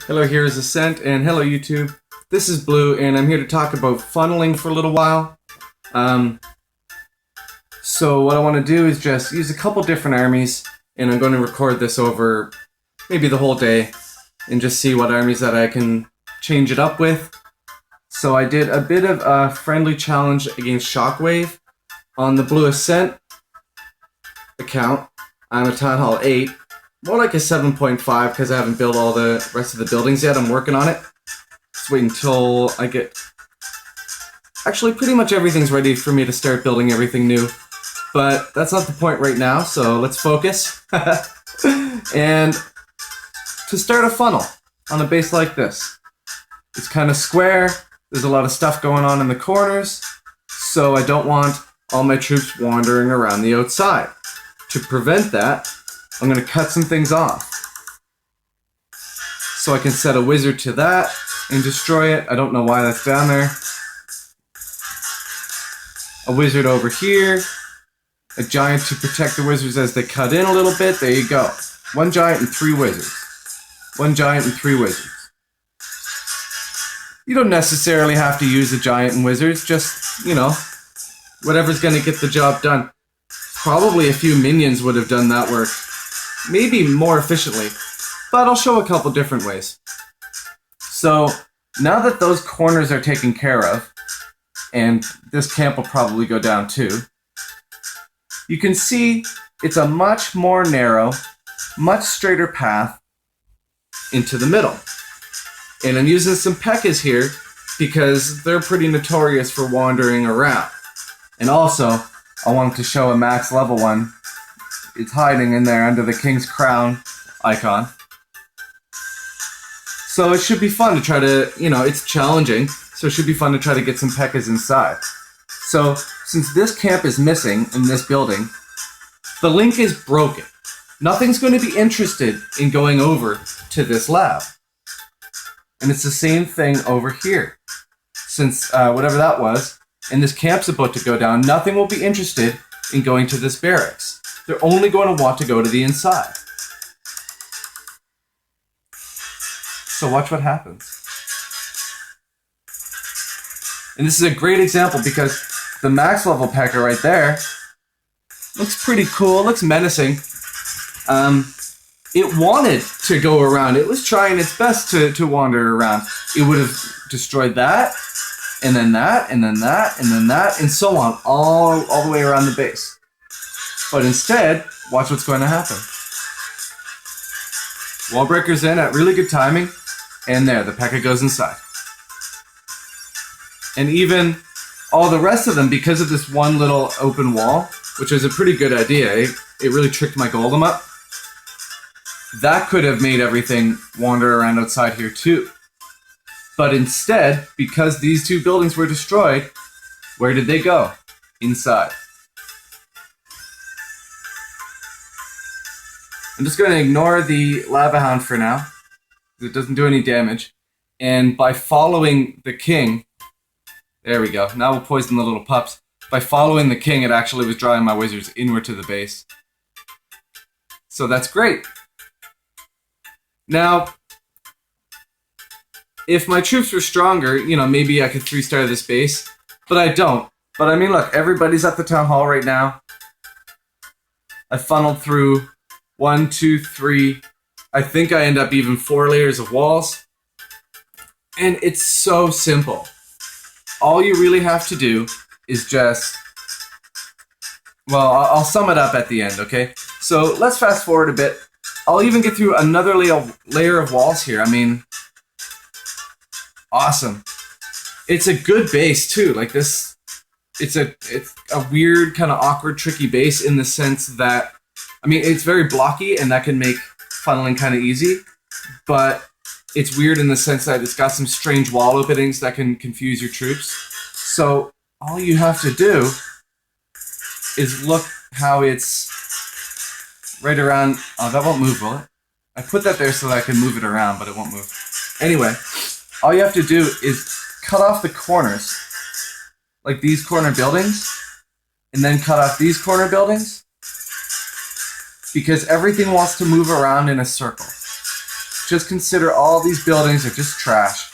Hello, here is Ascent, and hello YouTube. This is Blue, and I'm here to talk about funneling for a little while. So what I want to do is just use a couple different armies, and I'm going to record this over maybe the whole day, and just see what armies that I can change it up with. So I did a bit of a friendly challenge against Shockwave on the Blue Ascent account. I'm a Town Hall 8. More like a 7.5 because I haven't built all the rest of the buildings yet. I'm working on it. Just wait until I get... Actually, pretty much everything's ready for me to start building everything new. But that's not the point right now, so let's focus. And to start a funnel on a base like this. It's kind of square. There's a lot of stuff going on in the corners. So I don't want all my troops wandering around the outside. To prevent that, I'm going to cut some things off. So I can set a wizard to that and destroy it. I don't know why that's down there. A wizard over here. A giant to protect the wizards as they cut in a little bit. There you go. One giant and three wizards. One giant and three wizards. You don't necessarily have to use a giant and wizards. Just, whatever's going to get the job done. Probably a few minions would have done that work. Maybe more efficiently, but I'll show a couple different ways. So now that those corners are taken care of, and this camp will probably go down too, you can see it's a much more narrow, much straighter path into the middle. And I'm using some P.E.K.K.A.s here because they're pretty notorious for wandering around. And also, I wanted to show a max level one. It's hiding in there under the King's Crown icon. So it should be fun to try to, it's challenging, so it should be fun to try to get some P.E.K.K.A.s inside. So, since this camp is missing in this building, the link is broken. Nothing's going to be interested in going over to this lab. And it's the same thing over here. Since whatever that was, and this camp's about to go down, nothing will be interested in going to this barracks. They're only going to want to go to the inside. So watch what happens. And this is a great example because the max level P.E.K.K.A. right there looks pretty cool, looks menacing. It wanted to go around. It was trying its best to wander around. It would have destroyed that, and then that, and then that, and then that, and so on, all the way around the base. But instead, watch what's going to happen. Wall breaker's in at really good timing, and there, the P.E.K.K.A. goes inside. And even all the rest of them, because of this one little open wall, which was a pretty good idea, it really tricked my golem up. That could have made everything wander around outside here too. But instead, because these two buildings were destroyed, where did they go? Inside. I'm just going to ignore the Lava Hound for now. It doesn't do any damage. And by following the king... There we go. Now we'll poison the little pups. By following the king, it actually was drawing my wizards inward to the base. So that's great. Now, if my troops were stronger, maybe I could 3-star this base. But I don't. But I mean, look, everybody's at the town hall right now. I funneled through 1, 2, 3. I think I end up even 4 layers of walls. And it's so simple. All you really have to do is just... Well, I'll sum it up at the end, okay? So let's fast forward a bit. I'll even get through another layer of walls here. I mean, awesome. It's a good base too. Like this, it's a weird, kind of awkward, tricky base in the sense that, I mean, it's very blocky and that can make funneling kind of easy, but it's weird in the sense that it's got some strange wall openings that can confuse your troops. So all you have to do is look how it's right around. Oh, that won't move, will it? I put that there so that I can move it around, but it won't move. Anyway, all you have to do is cut off the corners, like these corner buildings, and then cut off these corner buildings, because everything wants to move around in a circle. just consider all these buildings are just trash.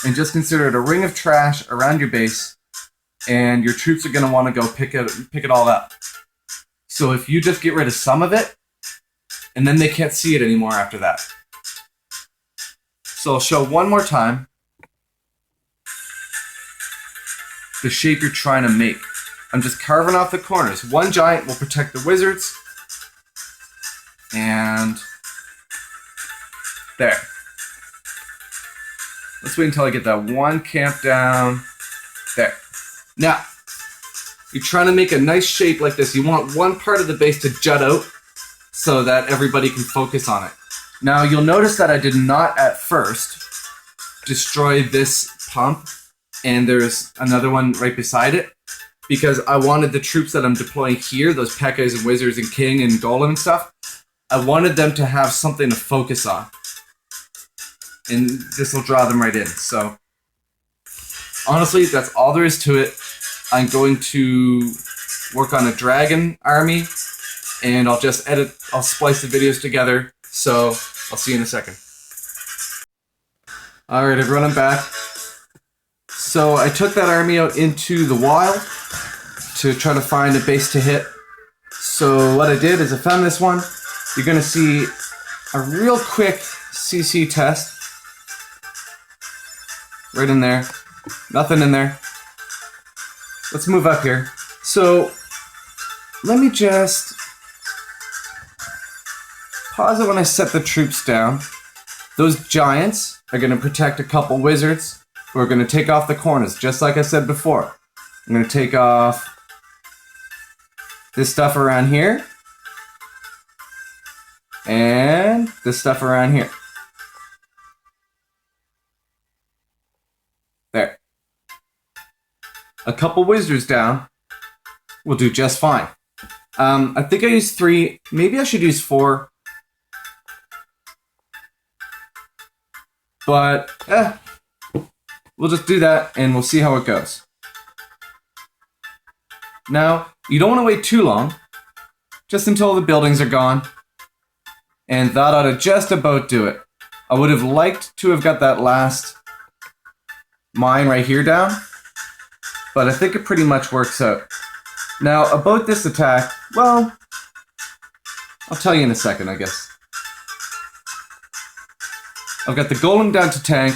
And just consider it a ring of trash around your base, and your troops are going to want to go pick it all up. So if you just get rid of some of it, and then they can't see it anymore after that. So I'll show one more time the shape you're trying to make. I'm just carving off the corners. One giant will protect the wizards, and there. Let's wait until I get that one camp down. There. Now, you're trying to make a nice shape like this. You want one part of the base to jut out so that everybody can focus on it. Now, you'll notice that I did not at first destroy this pump, and there's another one right beside it, because I wanted the troops that I'm deploying here, those P.E.K.K.A.s and Wizards and King and Golem and stuff, I wanted them to have something to focus on. And this will draw them right in. So, honestly, that's all there is to it. I'm going to work on a dragon army, and I'll splice the videos together. So, I'll see you in a second. Alright, everyone, I'm back. So, I took that army out into the wild to try to find a base to hit. So, what I did is I found this one. You're going to see a real quick CC test. Right in there. Nothing in there. Let's move up here. So, let me just pause it when I set the troops down. Those giants are going to protect a couple wizards who are going to take off the corners, just like I said before. I'm going to take off this stuff around here. And this stuff around here. There. A couple wizards down will do just fine. I think I used 3. Maybe I should use 4. But, we'll just do that and we'll see how it goes. Now, you don't want to wait too long. Just until the buildings are gone. And that ought to just about do it. I would have liked to have got that last mine right here down, but I think it pretty much works out. Now, about this attack, well, I'll tell you in a second, I guess. I've got the golem down to tank,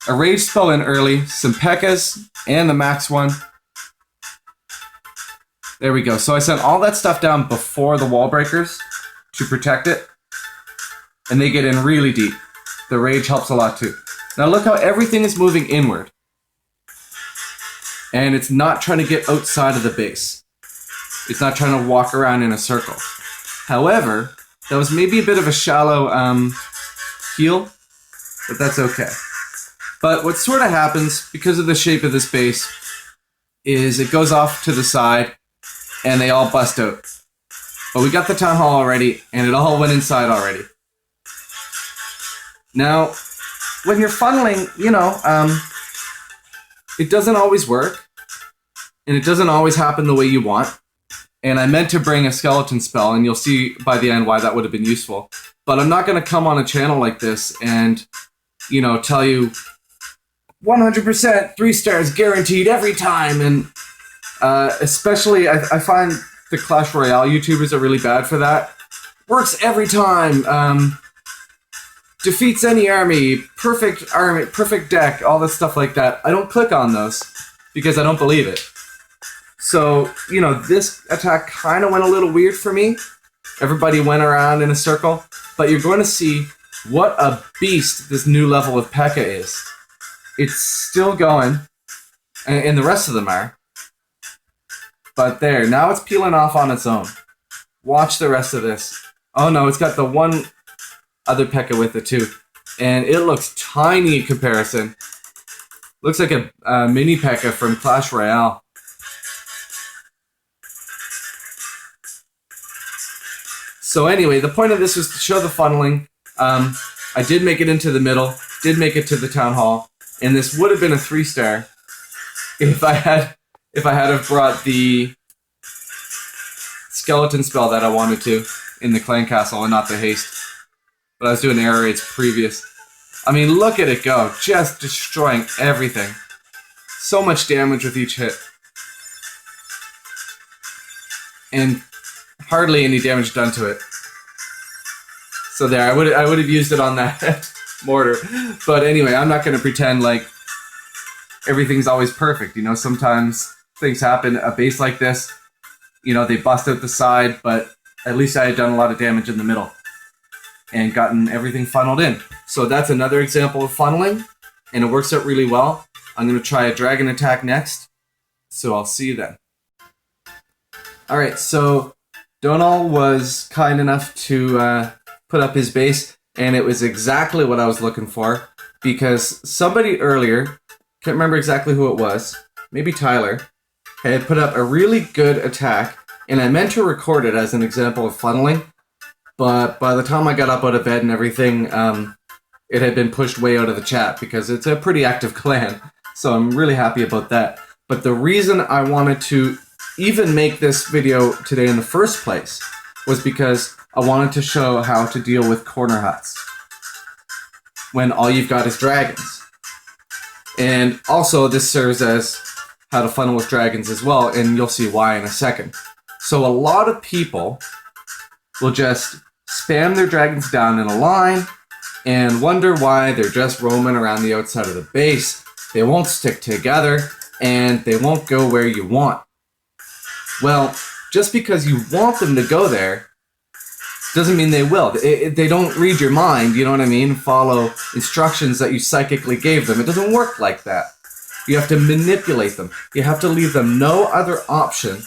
a rage spell in early, some P.E.K.K.A.s, and the max one. There we go. So I sent all that stuff down before the wall breakers to protect it, and they get in really deep. The rage helps a lot too. Now look how everything is moving inward. And it's not trying to get outside of the base. It's not trying to walk around in a circle. However, that was maybe a bit of a shallow heal, but that's okay. But what sort of happens, because of the shape of this base, is it goes off to the side, and they all bust out. But we got the town hall already, and it all went inside already. Now, when you're funneling, it doesn't always work, and it doesn't always happen the way you want. And I meant to bring a skeleton spell, and you'll see by the end why that would have been useful. But I'm not going to come on a channel like this and, tell you 100% 3 stars guaranteed every time. And especially, I find the Clash Royale YouTubers are really bad for that. Works every time. Defeats any army, perfect deck, all this stuff like that. I don't click on those because I don't believe it. So, this attack kind of went a little weird for me. Everybody went around in a circle, but you're going to see what a beast this new level of P.E.K.K.A. is. It's still going, and the rest of them are. But there, now it's peeling off on its own. Watch the rest of this. Oh no, it's got the one other P.E.K.K.A. with it too. And it looks tiny in comparison. Looks like a mini P.E.K.K.A. from Clash Royale. So anyway, the point of this was to show the funneling. I did make it into the middle, did make it to the town hall, and this would have been a 3-star if I had have brought the skeleton spell that I wanted to in the clan castle and not the haste. but I was doing error rates previous. I mean, look at it go, just destroying everything. So much damage with each hit. And hardly any damage done to it. So there, I would have used it on that mortar. But anyway, I'm not going to pretend like everything's always perfect. You know, sometimes things happen. A base like this, you know, they bust out the side, but at least I had done a lot of damage in the middle and gotten everything funneled in. So that's another example of funneling, and it works out really well. I'm going to try a dragon attack next, so I'll see you then. Alright, so Donal was kind enough to put up his base, and it was exactly what I was looking for, because somebody earlier, can't remember exactly who it was, maybe Tyler, had put up a really good attack, and I meant to record it as an example of funneling, but by the time I got up out of bed and everything, it had been pushed way out of the chat, because it's a pretty active clan, so I'm really happy about that. But the reason I wanted to even make this video today in the first place was because I wanted to show how to deal with corner huts when all you've got is dragons. And also this serves as how to funnel with dragons as well, and you'll see why in a second. So a lot of people will just spam their dragons down in a line and wonder why they're just roaming around the outside of the base. They won't stick together and they won't go where you want. Well, just because you want them to go there doesn't mean they will. They don't read your mind, you know what I mean? Follow instructions that you psychically gave them. It doesn't work like that. You have to manipulate them. You have to leave them no other option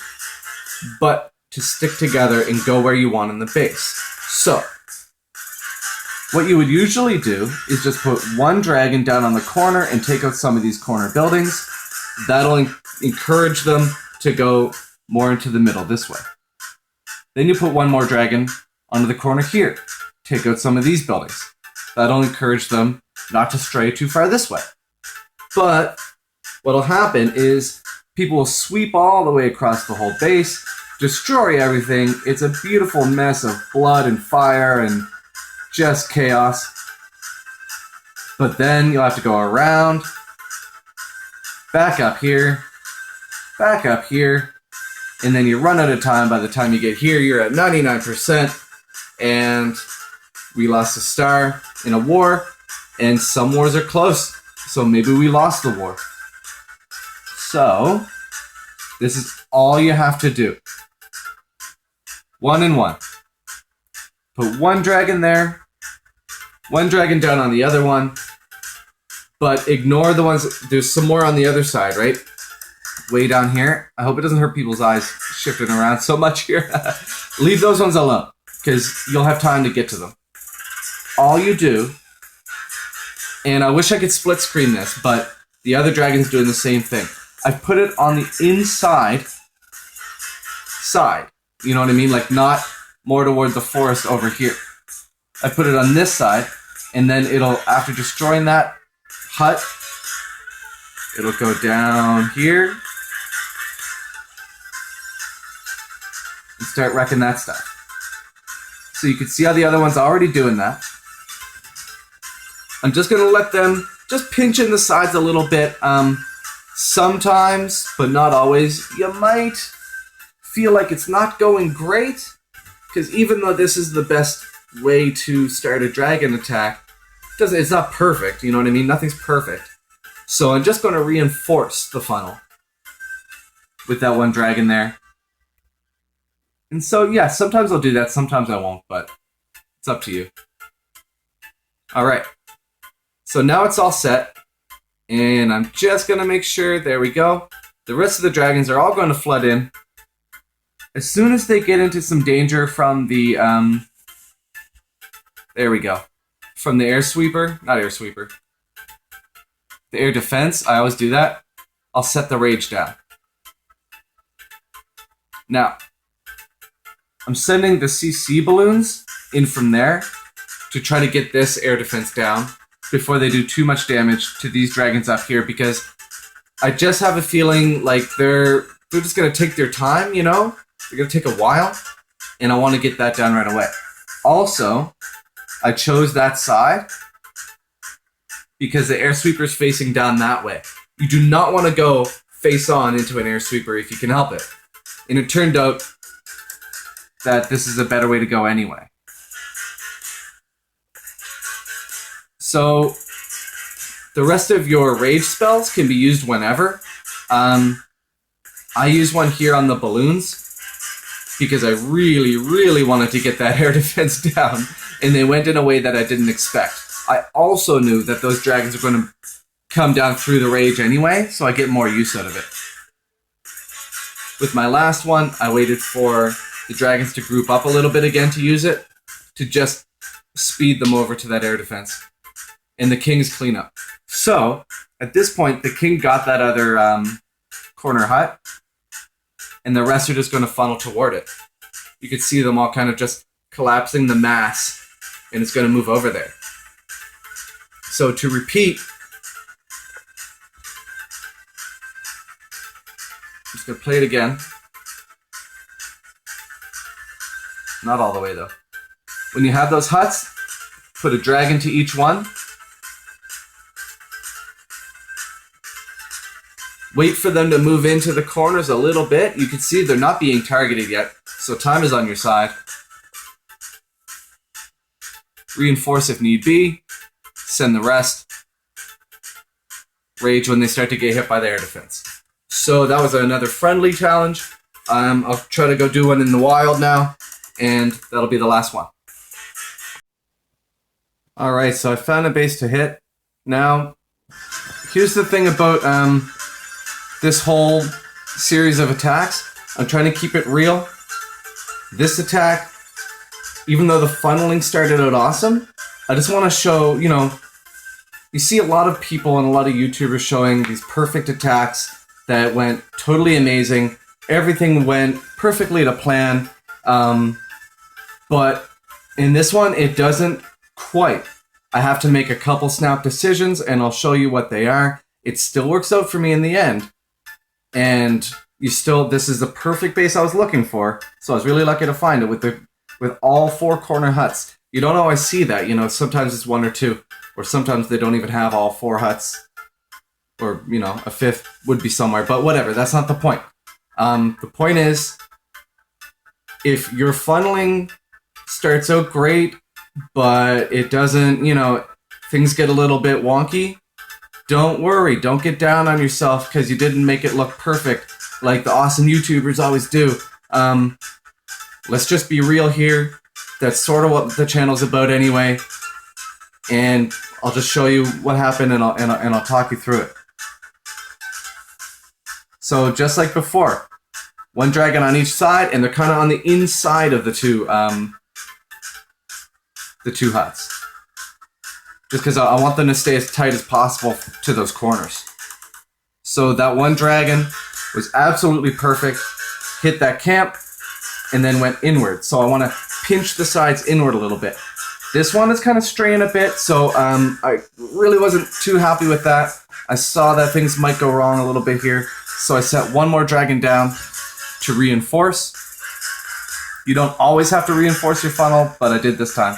but to stick together and go where you want in the base. So, what you would usually do is just put one dragon down on the corner and take out some of these corner buildings. That'll encourage them to go more into the middle this way. Then you put one more dragon onto the corner here. Take out some of these buildings. That'll encourage them not to stray too far this way. But what'll happen is people will sweep all the way across the whole base, destroy everything. It's a beautiful mess of blood and fire and just chaos. But then you'll have to go around, back up here, and then you run out of time. By the time you get here, you're at 99%, and we lost a star in a war, and some wars are close, so maybe we lost the war. So, this is all you have to do. 1 and 1. Put one dragon there, one dragon down on the other one, but ignore the ones, there's some more on the other side, right? Way down here. I hope it doesn't hurt people's eyes shifting around so much here. Leave those ones alone, because you'll have time to get to them. All you do, and I wish I could split screen this, but the other dragon's doing the same thing. I've put it on the inside side. You know what I mean? Like not more toward the forest over here. I put it on this side, and then it'll, after destroying that hut, it'll go down here and start wrecking that stuff. So you can see how the other one's already doing that. I'm just going to let them just pinch in the sides a little bit. Sometimes, but not always, you might feel like it's not going great, because even though this is the best way to start a dragon attack, it's not perfect, you know what I mean? Nothing's perfect. So I'm just going to reinforce the funnel with that one dragon there. And so, yeah, sometimes I'll do that, sometimes I won't, but it's up to you. Alright, so now it's all set, and I'm just going to make sure, there we go, the rest of the dragons are all going to flood in. As soon as they get into some danger from the, there we go, from the air sweeper, not air sweeper, the air defense, I always do that, I'll set the rage down. Now, I'm sending the CC balloons in from there to try to get this air defense down before they do too much damage to these dragons up here, because I just have a feeling like they're just going to take their time, you know? They're going to take a while, and I want to get that done right away. Also, I chose that side because the air sweeper is facing down that way. You do not want to go face on into an air sweeper if you can help it. And it turned out that this is a better way to go anyway. So the rest of your rage spells can be used whenever. I use one here on the balloons because I really, really wanted to get that air defense down, and they went in a way that I didn't expect. I also knew that those dragons are going to come down through the rage anyway, so I get more use out of it. With my last one, I waited for the dragons to group up a little bit again to use it, to just speed them over to that air defense. And the king's cleanup. So, at this point, the king got that other corner hut, and the rest are just going to funnel toward it. You can see them all kind of just collapsing the mass, and it's going to move over there. So to repeat, I'm just going to play it again. Not all the way though. When you have those huts, put a dragon to each one. Wait for them to move into the corners a little bit. You can see they're not being targeted yet, so time is on your side. Reinforce if need be. Send the rest. Rage when they start to get hit by the air defense. So that was another friendly challenge. I'll try to go do one in the wild now, and that'll be the last one. Alright, so I found a base to hit. Now, here's the thing about this whole series of attacks. I'm trying to keep it real. This attack, even though the funneling started out awesome, I just want to show, you see a lot of people and a lot of YouTubers showing these perfect attacks that went totally amazing. Everything went perfectly to plan. But in this one, it doesn't quite. I have to make a couple snap decisions, and I'll show you what they are. It still works out for me in the end. And this is the perfect base I was looking for. So I was really lucky to find it with all 4 corner huts. You don't always see that, sometimes it's 1 or 2, or sometimes they don't even have all 4 huts, or, a 5th would be somewhere, but whatever, that's not the point. The point is, if your funneling starts out great, but it doesn't, things get a little bit wonky, don't worry, don't get down on yourself because you didn't make it look perfect like the awesome YouTubers always do. Let's just be real here. That's sort of what the channel's about anyway. And I'll just show you what happened, and I'll talk you through it. So just like before, 1 dragon on each side, and they're kind of on the inside of the two huts. Just because I want them to stay as tight as possible to those corners. So that 1 dragon was absolutely perfect, hit that camp, and then went inward. So I want to pinch the sides inward a little bit. This one is kind of straying a bit, so I really wasn't too happy with that. I saw that things might go wrong a little bit here, so I set 1 more dragon down to reinforce. You don't always have to reinforce your funnel, but I did this time.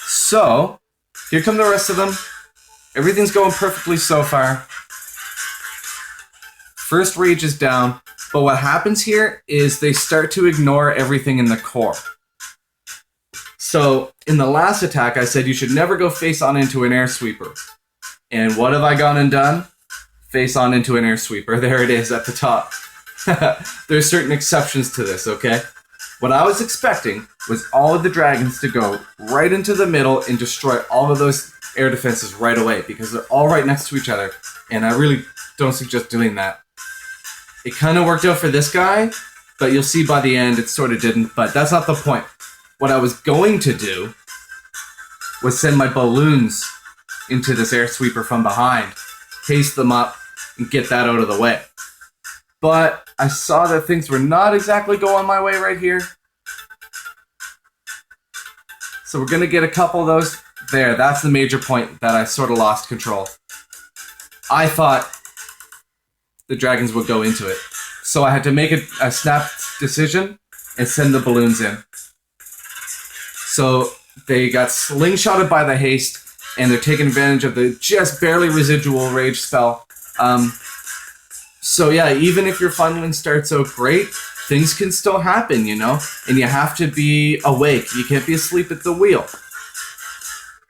So, here come the rest of them. Everything's going perfectly so far. First rage is down, but what happens here is they start to ignore everything in the core. So, in the last attack, I said you should never go face on into an air sweeper. And what have I gone and done? Face on into an air sweeper. There it is at the top. There's certain exceptions to this, okay? What I was expecting was all of the dragons to go right into the middle and destroy all of those air defenses right away, because they're all right next to each other, and I really don't suggest doing that. It kind of worked out for this guy, but you'll see by the end it sort of didn't, but that's not the point. What I was going to do was send my balloons into this air sweeper from behind, haste them up, and get that out of the way. But I saw that things were not exactly going my way right here. So we're going to get a couple of those there. That's the major point that I sort of lost control. I thought the dragons would go into it. So I had to make a snap decision and send the balloons in. So They got slingshotted by the haste, and they're taking advantage of the just barely residual rage spell. So yeah, even if your funneling starts out great, things can still happen, you know? And you have to be awake. You can't be asleep at the wheel.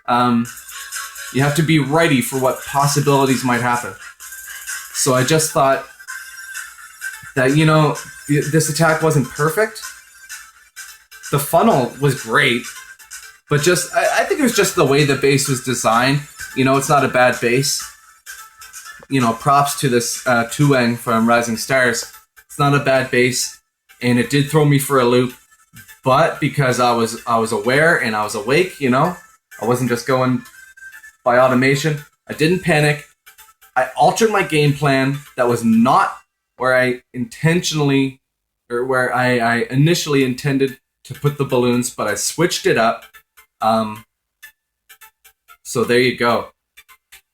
You have to be ready for what possibilities might happen. So I just thought that, you know, this attack wasn't perfect. The funnel was great, but just I think it was just the way the base was designed. You know, it's not a bad base. You know, props to this Tuang from Rising Stars. It's not a bad base, and it did throw me for a loop. But because I was aware and I was awake, you know, I wasn't just going by automation. I didn't panic. I altered my game plan. That was not where I intentionally, or where I initially intended to put the balloons, but I switched it up. So there you go.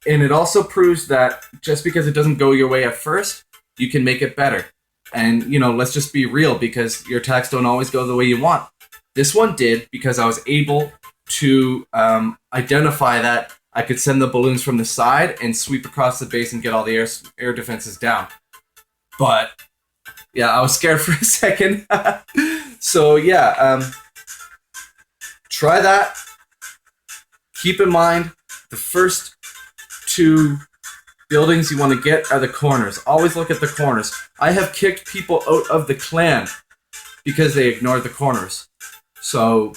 And it also proves that just because it doesn't go your way at first, you can make it better. And, you know, let's just be real, because your attacks don't always go the way you want. This one did, because I was able to identify that I could send the balloons from the side and sweep across the base and get all the air defenses down. But, yeah, I was scared for a second. So, yeah, try that. Keep in mind, the first 2 buildings you want to get are the corners. Always look at the corners. I have kicked people out of the clan because they ignored the corners. So,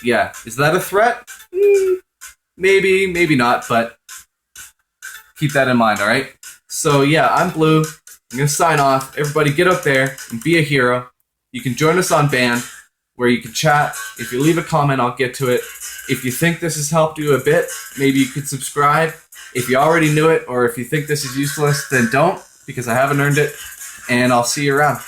yeah. Is that a threat? Maybe, maybe not, but keep that in mind, alright? So, yeah, I'm Blue. I'm going to sign off. Everybody get up there and be a hero. You can join us on Band, where you can chat. If you leave a comment, I'll get to it. If you think this has helped you a bit, maybe you could subscribe. If you already knew it, or if you think this is useless, then don't, because I haven't earned it. And I'll see you around.